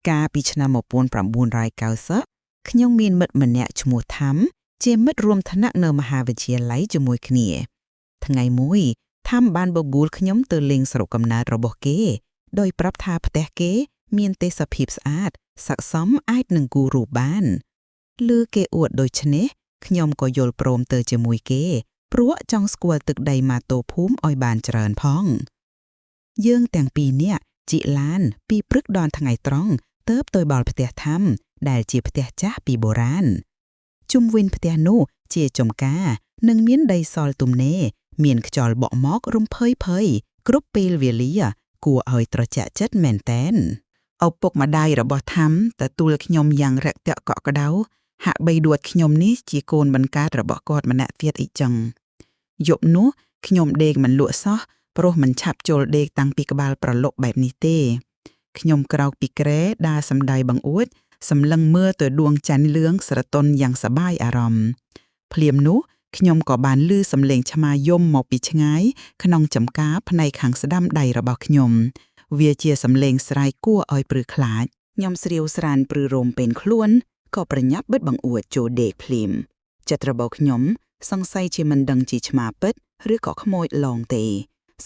កាលពីឆ្នាំ1990ខ្ញុំមានមិត្តម្នាក់ឈ្មោះថាំជាមិត្តរួមថ្នាក់នៅមហាវិទ្យាល័យជាមួយគ្នាថ្ងៃមួយថាំបានបបួលខ្ញុំទៅលេងស្រុកកំណើតរបស់គេដោយប្រាប់ថាផ្ទះគេមានទេសភាពស្អាតស័ក្តិសមអាចនឹងគូររូបបានឮគេអួតដូច្នេះខ្ញុំក៏យល់ព្រមទៅជាមួយគេព្រោះចង់ស្គាល់ទឹកដីម៉ាតូភូមិឲ្យបានច្រើនផងយើងទាំងពីរនាក់ជីកឡានពីព្រឹកដល់ថ្ងៃត្រង់ទៅដល់ផ្ទះថាំដែលជាផ្ទះចាស់ពីបុរាណជុំវិញផ្ទះនោះជាចំការនិងមានដីសល់ទំនេរមានខ្យល់បក់មករំភើយគ្រប់ពេលវេលាគួរឲ្យត្រជាក់ចិត្តមែនតែនឪពុកម្ដាយរបស់ថាំទទួលខ្ញុំយ៉ាងរាក់ទាក់កក់ក្ដៅហាក់បីដួចខ្ញុំនេះជាកូនបង្កើតរបស់គាត់ម្នាក់ទៀតអីចឹងយប់នោះខ្ញុំដេកមិនលក់សោះព្រោះមិនឆាប់ចូលដេកតាំងពីក្បាលប្រឡប់បែបនេះទេខ្ញុំក្រោកពីគ្រែដើរសំដៅបង្អួចសម្លឹងមើលទៅដួងច័ន្ទលឿងស្រទន់យ៉ាងសប្បាយអារម្មណ៍ភ្លាមនោះខ្ញុំក៏បានឮសំឡេងឆ្មាយំមកពីឆ្ងាយក្នុងចំការផ្នែកខាងស្ដាំដៃរបស់ខ្ញុំវាជាសំឡេងស្រែកគួរឲ្យព្រឺខ្លាចខ្ញុំស្រាវស្រានព្រឺរោមពេនខ្លួនក៏ប្រញាប់បិទបង្អួចចូលដេកភ្លាមចិត្តរបស់ខ្ញុំសង្ស័យជាមិនដឹងជាឆ្មាពិតឬក៏ខ្មោចឡងទេ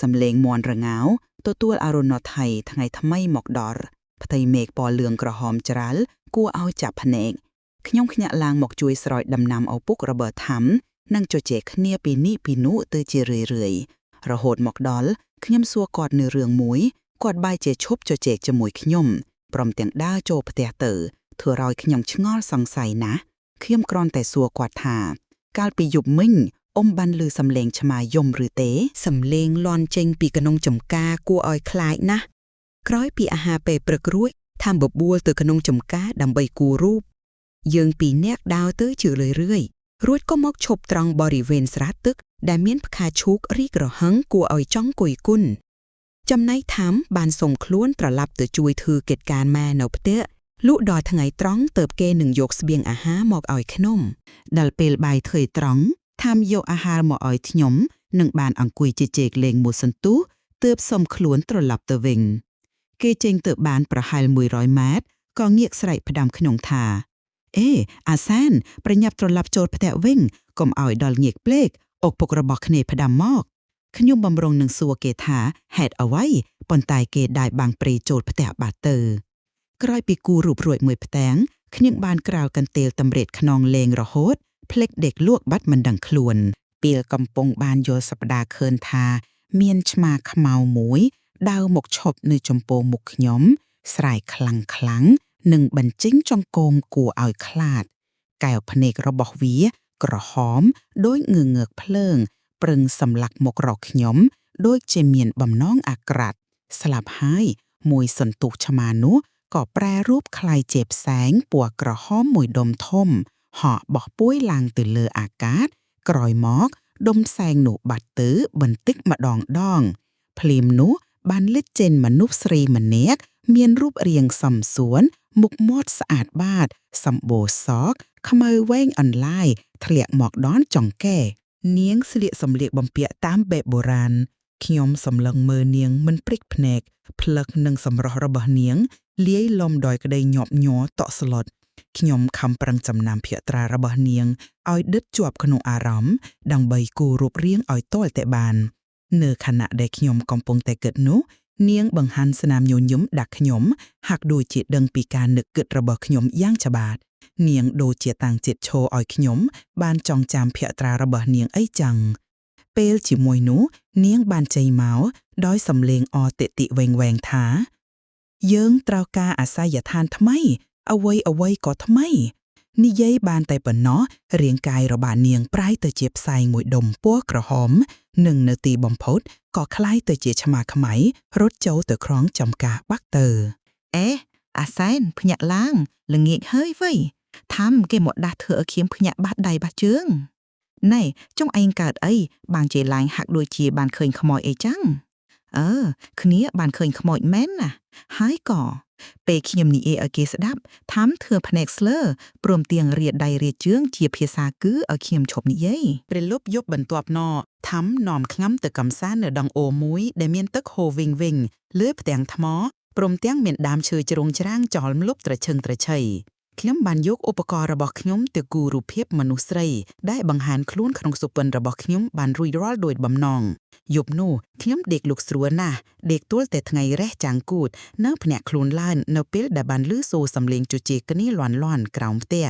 សំឡេងមាន់រងាវទទួលអរុណថ័យថ្ងៃថ្មីមកដល់ផ្ទៃមេឃពណ៌លឿងក្រហមច្រាលគួរឲ្យចាប់ភ្នែកខ្ញុំខ្ញាក់ឡើងមកជួយស្រោចដំណាំឪពុករបស់ថាំនិងជជែកគ្នាពីនេះពីនោះទៅជារឿយរហូតមកដល់ខ្ញុំសួរគាត់នៅរឿងមួយគាត់បែរជាឈប់ជជែកជាមួយខ្ញុំព្រមទាំងដើរចូលផ្ទះទៅធ្វើឲ្យខ្ញុំឆ្ងល់សង្ស័យណាស់ខ្ញុំគ្រាន់តែសួរគាត់ថាកាលពីយប់មិញបានឮសំឡេងឆ្មាយំឬទេសំឡេងលាន់ចេញពីក្នុងចំការគួរឲ្យខ្លាចណាស់ក្រោយពីអាហារពេលព្រឹករួចថាំបបួលទៅក្នុងចំការដើម្បីគូររូបយើងពីរនាក់ដើរទៅជារឿយរួចក៏មកឈប់ត្រង់បរិវេណស្រះទឹកដែលមានផ្កាឈូករីករហឹងគួរឲ្យចង់គយគន់ចំណែកថាំបានសុំខ្លួនត្រឡប់ទៅជួយធ្វើកិច្ចការម៉ែនៅផ្ទះលុះដល់ថ្ងៃត្រង់ទើបគេនឹងយកស្បៀងអាហារមកឲ្យខ្ញុំដល់ពេលបាយធ្វើត្រង់ថាំយកអាហារមកឲ្យខ្ញុំនិងបានអង្គុយជជែកលេងមួយសន្ទុះទើបសុំខ្លួនត្រឡប់ទៅវិញគេចេញទៅបានប្រហែល100ម៉ែត្រក៏ងាកស្រែកផ្ដាំក្នុងថាអេអាសានប្រញាប់ត្រឡប់ចូលផ្ទះវិញកុំឲ្យដល់ងាកភ្លេចឪពុករបស់គ្នាផ្ដាំមកខ្ញុំបំរុងនឹងសួរគេថាហេតុអ្វីប៉ុន្តែគេដាច់បាំងព្រៃចូលផ្ទះបាត់ទៅក្រោយពីគូរូបរួចមួយផ្ទាំងខ្ញុំបានក្រាលកន្ទេលតម្រេតខ្នងលេងរហូតភ្លេចដេកលក់បាត់មិនដឹងខ្លួនពេលកំពុងបានយល់សប្តាហ៍ឃើញថាមានឆ្មាខ្មៅមួយដើរមកឈប់នៅចំពោះមុខខ្ញុំស្រែកខ្លាំងនិងបញ្ចេញចង្កូមគួរឲ្យខ្លាចកែវភ្នែករបស់វាក្រហមដូចងងឹកភ្លើងប្រឹងសម្លាក់មករកខ្ញុំដូចជាមានបំណងអាក្រាតស្លាប់ហើយមួយសន្ទុះឆ្មានោះក៏ប្រែរូបคล้ายជាផ្សែងពណ៌ក្រហមមួយដុំធំហក់បោះពួយឡើងទៅលើអាកាសក្រោយមកដុំផ្សែងនោះបាត់ទៅបន្តិចម្ដងភ្លាមនោះបានលេចចេញមនុស្សស្រីម្នាក់មានរូបរាងសមសួនមុខមាត់ស្អាតបាតសម្បូរសក់ខ្មៅវែងអន្លាយធ្លាក់មកដល់ចង្កេះនាងស្លៀកសម្លៀកបំពាក់តាមបែបបុរាណខ្ញុំសម្លឹងមើលនាងមិនព្រិចភ្នែកផ្លឹកនិងសម្រស់របស់នាងលាយលំដោយក្តីញាប់ញ័រតក់ស្លុតខ្ញុំខំប្រឹងចំណាំភក្ត្រារបស់នាងឲ្យដិតជាប់ក្នុងអារម្មណ៍ដើម្បីគូររូបរាងឲ្យទាល់តែបាននៅខណៈដែលខ្ញុំកំពុងតែគិតនោះនាងបង្ហាន់ស្នាមញញឹមដាក់ខ្ញុំហាក់ដូចជាដឹងពីការនឹកគិតរបស់ខ្ញុំយ៉ាងច្បាស់នាងដូចជាតាំងចិត្តឈរឲ្យខ្ញុំបានចងចាំភក្ត្រារបស់នាងអីចឹងពេលជាមួយនោះនាងបានចេញមកដោយសំឡេងអតិតិវែងថាយើងត្រូវការអាសយដ្ឋានថ្មីអ្វីក៏ថ្មីនិយាយបានតែប៉ុណ្ណោះរាងកាយរបស់នាងប្រែទៅជាផ្សែងមួយដុំពណ៌ក្រហមនិងនៅទីបំផុតក៏คล้ายទៅជាឆ្មាខ្មៅរត់ចូលទៅក្រងចំការបាក់ទៅអេអាសែនភ្ញាក់ឡើងល្ងាចហើយវៃថាំគេមកដាស់ធ្វើឲ្យខ្ញុំភ្ញាក់បាត់ដៃបាត់ជើងណែចុងឯងកើតអីបានជាឡើងហាក់ដូចជាបានឃើញខ្មោចអីចឹងគ្នាបានឃើញខ្មោចមែនណាហើយក៏ពេលខ្ញុំនិយាយឲ្យគេស្ដាប់ថាំធ្វើភ្នែកស្លើព្រមទាំងរៀតដៃរៀតជើងជាភាសាគឺឲ្យខ្ញុំឈប់និយាយពេលលប់យប់បន្ទាប់ណថាំនាំខ្ងាំទៅកំសាន្តនៅដងអូមួយដែលមានទឹកហូរវិញលើផ្ទាំងថ្ម ព្រមទាំងមានដើមឈើជ្រុងច្រាំងចោលម្លប់ត្រឈឹងត្រឈៃខ្ញុំបានយកឧបករណ៍របស់ខ្ញុំទៅគូររូបភាពមនុស្សស្រីដែលបង្ហាញខ្លួនក្នុងសុពិនរបស់ខ្ញុំបានរួចរាល់ដោយបំណងយប់នោះខ្ញុំដេកលុកស្រួលណាស់ដេកទល់តែថ្ងៃរះចាំងគូតនៅភ្នាក់ខ្លួនឡើងនៅពេលដែលបានឮសូរសំឡេងជជែកគ្នាលាន់ក្រោមផ្ទះ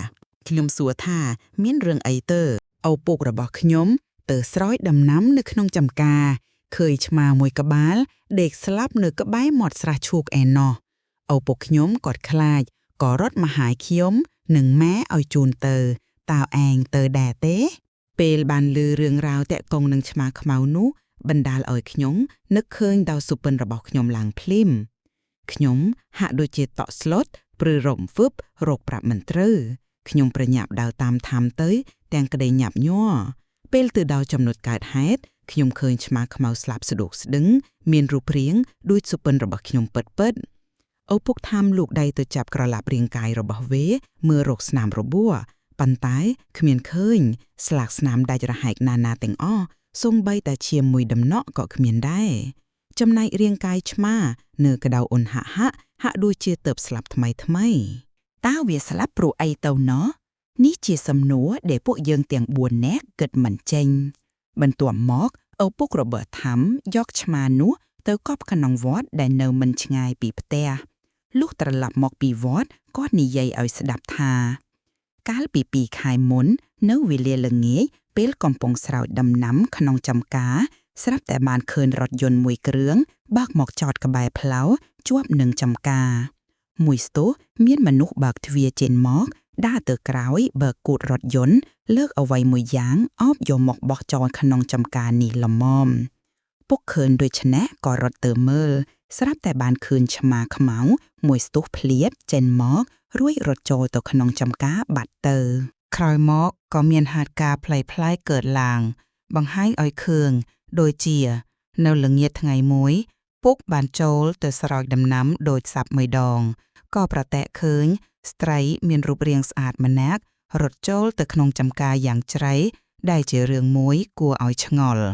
ខ្ញុំសួរថាមានរឿងអីទៅឪពុករបស់ខ្ញុំទៅស្រោចដំណាំនៅក្នុងចំការឃើញឆ្មាមួយក្បាលដេកស្លាប់នៅក្បែរមាត់ស្រះឈូកឯណោះឪពុកខ្ញុំក៏ខ្លាចក៏រត់មកហៅខ្ញុំនិងម៉ែឲ្យជូនទៅតើឯងទៅដែរទេពេលបានឮរឿងរ៉ាវតាក់ទងនឹងឆ្មាខ្មៅនោះបណ្ដាលឲ្យខ្ញុំនឹកឃើញដល់សុពិនរបស់ខ្ញុំឡើងភ្លាមខ្ញុំហាក់ដូចជាតក់ស្លុតព្រឺរំវឹបរកប្រាប់មិនត្រូវខ្ញុំប្រញាប់ដើរតាមថាមទៅទាំងក្តីញាប់ញ័រពេលទៅដល់ចំណុចកើតហេតុខ្ញុំឃើញឆ្មាខ្មៅស្លាប់ស្ដុកស្ដឹងមានរូបរាងដូចសុពិនរបស់ខ្ញុំពិតឪពុកថាមលោកដៃទៅចាប់ក្រឡាប់រាងកាយរបស់វេមើលរកស្នាមរបួសប៉ុន្តែគ្មានឃើញស្លាកស្នាមដាច់រហែកណាទាំងអស់សូម្បីតែឈាមមួយដំណក់ក៏គ្មានដែរចំណែករាងកាយឆ្មានៅក្តៅអ៊ុនហាក់ដូចជាទើបស្លាប់ថ្មីតើវាស្លាប់ព្រោះអីទៅណោះនេះជាសំណួរដែលពួកយើងទាំង4នាក់គិតមិនចេញបន្ទាប់មកឪពុករបស់ថាមយកឆ្មានោះទៅកប់ក្នុងវត្តដែលនៅមិនឆ្ងាយពីផ្ទះលុះត្រឡប់មកពីវត្តគាត់និយាយឲ្យស្ដាប់ថាកាលពី2ខែមុននៅវេលាល្ងាចពេលកំពុងស្រោចដំណាំក្នុងចំការស្រាប់តែបានឃើញរថយន្តមួយគ្រឿងបើកមកចតក្បែរផ្លូវជាប់នឹងចំការមួយស្ទុះមានមនុស្សបើកទ្វារចេញមកដើរទៅក្រោយបើកគូតរថយន្តលើកអ្វីមួយយ៉ាងអោបយកមកបោះចោលក្នុងចំការនេះល្មមពុកឃើញដូច្នេះក៏រត់ទៅមើលស្រាប់តែបានឃើញឆ្មាខ្មៅមួយស្ទុះភ្លៀតចេញមករួចរត់ចូលទៅក្នុងចំការបាត់ទៅក្រោយមកក៏មានហេតុការណ៍ប្លែកៗកើតឡើងបង្ហាញឲ្យឃើញដូចជានៅល្ងាចថ្ងៃមួយពុកបានចូលទៅស្រោចដំណាំដូចសັບមួយដងក៏ប្រទះឃើញស្ត្រីមានរូបរាងស្អាតម្នាក់រត់ចូលទៅក្នុងចំការយ៉ាងជ្រៅដែលជារឿងមួយគួរឲ្យឆ្ងល់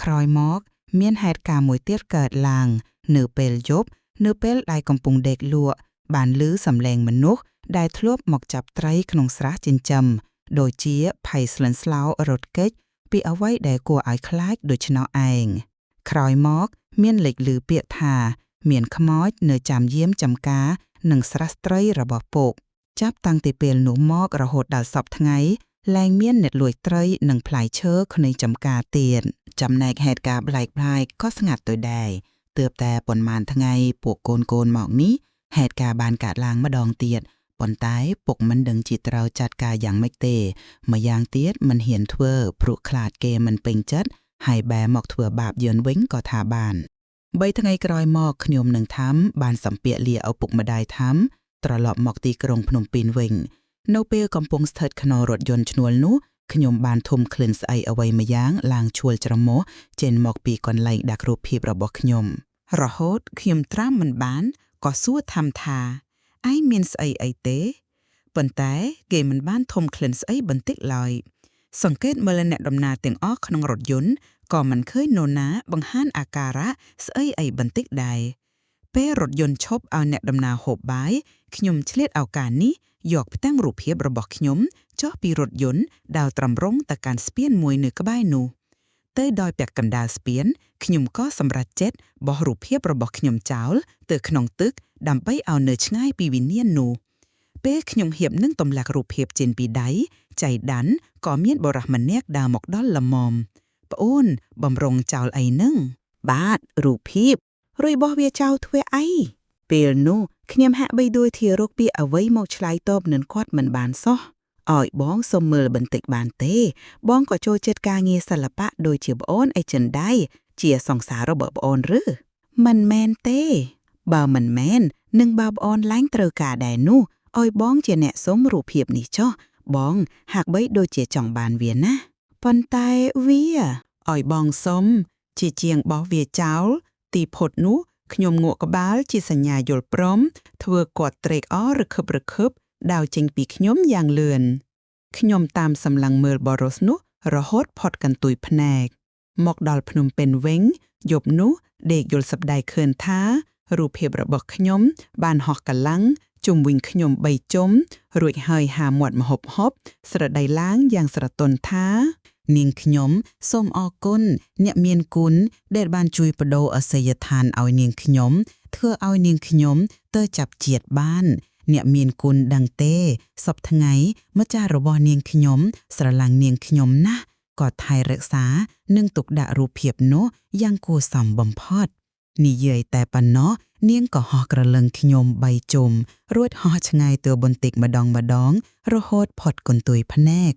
ក្រោយមកមានហេតុការណ៍មួយទៀតកើតឡើងនៅពេលយប់នៅពេលដែលកំពុងដេកលក់បានឮសំឡេងមនុស្សដែលធ្លាប់មកចាប់ត្រីក្នុងស្រះចិញ្ចឹមដូចជាភ័យស្លន់ស្លោរត់គេចពីអ្វីដែលគួរឲ្យខ្លាចដូច្នោះឯងក្រោយមកមានលេចឮពាក្យថាមានខ្មោចនៅចាំយាមចំការនិងស្រះត្រីរបស់ពុកចាប់តាំងពីពេលនោះមករហូតដល់សព្វថ្ងៃលែងមានអ្នកលួចត្រីនិងផ្លែឈើក្នុងចំការទៀតចំណែកហេតុការណ៍ប្លែកៗក៏ស្ងាត់ទៅដែរទើបតែប៉ុន្មានថ្ងៃពួកកូនមកនេះហេតុការណ៍បានកើតឡើងម្ដងទៀតប៉ុន្តែពុកមិនដឹងជាត្រូវចាត់ការយ៉ាងម៉េចទេម្យ៉ាងទៀតមិនហ៊ានធ្វើព្រោះខ្លាចគេមិនពេញចិត្តហើយបែរមកធ្វើបាបយឿនវិញក៏ថាបាន3ថ្ងៃក្រោយមកខ្ញុំនឹងថាមបានសម្ភាសលាឪពុកម្ដាយថាមត្រឡប់មកទីក្រុងភ្នំពេញវិញនៅពេលកំពុងស្ថិតក្នុងរថយន្តឈ្នួលនោះខ្ញុំបានធំក្លិនស្អីអ្វីម្យ៉ាងឡើងឈួលច្រមុះចេញមកពីកន្លែងដាក់រូបភាពរបស់ខ្ញុំរហូតខ្ញុំត្រាំមិនបានក៏សួរថាមថាឯងមានស្អីទេប៉ុន្តែគេមិនបានធំក្លិនស្អីបន្តិចឡើយសង្កេតមើលអ្នកដំណើរទាំងអស់ក្នុងរថយន្តក៏មិនឃើញនរណាបង្ហាញអាការៈស្អីបន្តិចដែរពេលរថយន្តឈប់ឲ្យអ្នកដំណើរហូបបាយខ្ញុំឆ្លៀតឱកាសនេះយកផ្ទាំងរូបភាពរបស់ខ្ញុំចុះពីរថយន្តដើរត្រំរង់ទៅកាន់ស្ពានមួយនៅក្បែរនោះទៅដល់ពាក់កណ្ដាលស្ពានខ្ញុំក៏សម្រេចចិត្តបោះរូបភាពរបស់ខ្ញុំចោលទៅក្នុងទឹកដើម្បីឲ្យនៅឆ្ងាយពីវិញ្ញាណនោះពេលខ្ញុំហៀបនឹងទម្លាក់រូបភាពចេញពីដៃចៃដាន់ក៏មានបុរសម្នាក់ដើរមកដល់ល្មមប្អូនបំរុងចោលអីនឹងបាទរូបភាពរួយបោះវាចោលធ្វើអីពេលនោះខ្ញុំហាក់បីដូចជារកពាក្យអ្វីមកឆ្លើយតបនឹងគាត់មិនបានសោះឲ្យបងសុំមើលបន្តិចបានទេបងក៏ចូលចិត្តការងារសិល្បៈដូចជាប្អូនអីចិនដែរជាសង្សាររបស់ប្អូនឬមិនមែនទេបើមិនមែននឹងបើប្អូនឡើងត្រូវការដែរនោះឲ្យបងជាអ្នកសុំរូបភាពនេះចុះបងហាក់បីដូចជាចង់បានវាណាប៉ុន្តែវាឲ្យបងសុំជាជាងបោះវាចោលទីផុតនោះខ្ញុំងក់ក្បាលជាសញ្ញាយល់ព្រមធ្វើគាត់ត្រេកអររខឹបដើរចេញពីខ្ញុំយ៉ាងលឿនខ្ញុំតាមសម្លឹងមើលបរិសនោះរហូតផុតកន្ទុយភ្នែកមកដល់ភ្នំពេញវិញយប់នោះដេកយល់សប្ដាយឃើញថា រូបភាពរបស់ខ្ញុំបានហោះកលាំងជុំវិញខ្ញុំ3ជុំរួចហើយហាមាត់ម្ហប់ស្រដីឡើងយ៉ាងស្រទន់ថានាងខ្ញុំសូមអរគុណអ្នកមានគុណដែលបានជួយបដូរអសយដ្ឋានឲ្យនាងខ្ញុំធ្វើឲ្យនាងខ្ញុំទៅចាប់ជាតិបានអ្នកមានគុណដឹងទេសពថ្ងៃម្ចាស់របស់នាងខ្ញុំស្រឡាញ់នាងខ្ញុំណាស់ក៏ថែរក្សានិងទុកដាក់រូបភាពនោះយ៉ាងគួរសមបំផុតនិយាយតែប៉ុណ្ណោះនាងក៏ហោះក្រឡឹងខ្ញុំ3ជុំរួចហោះឆ្ងាយទៅបន្តិចម្ដងរហូតផុតកន្ទុយភ្នែក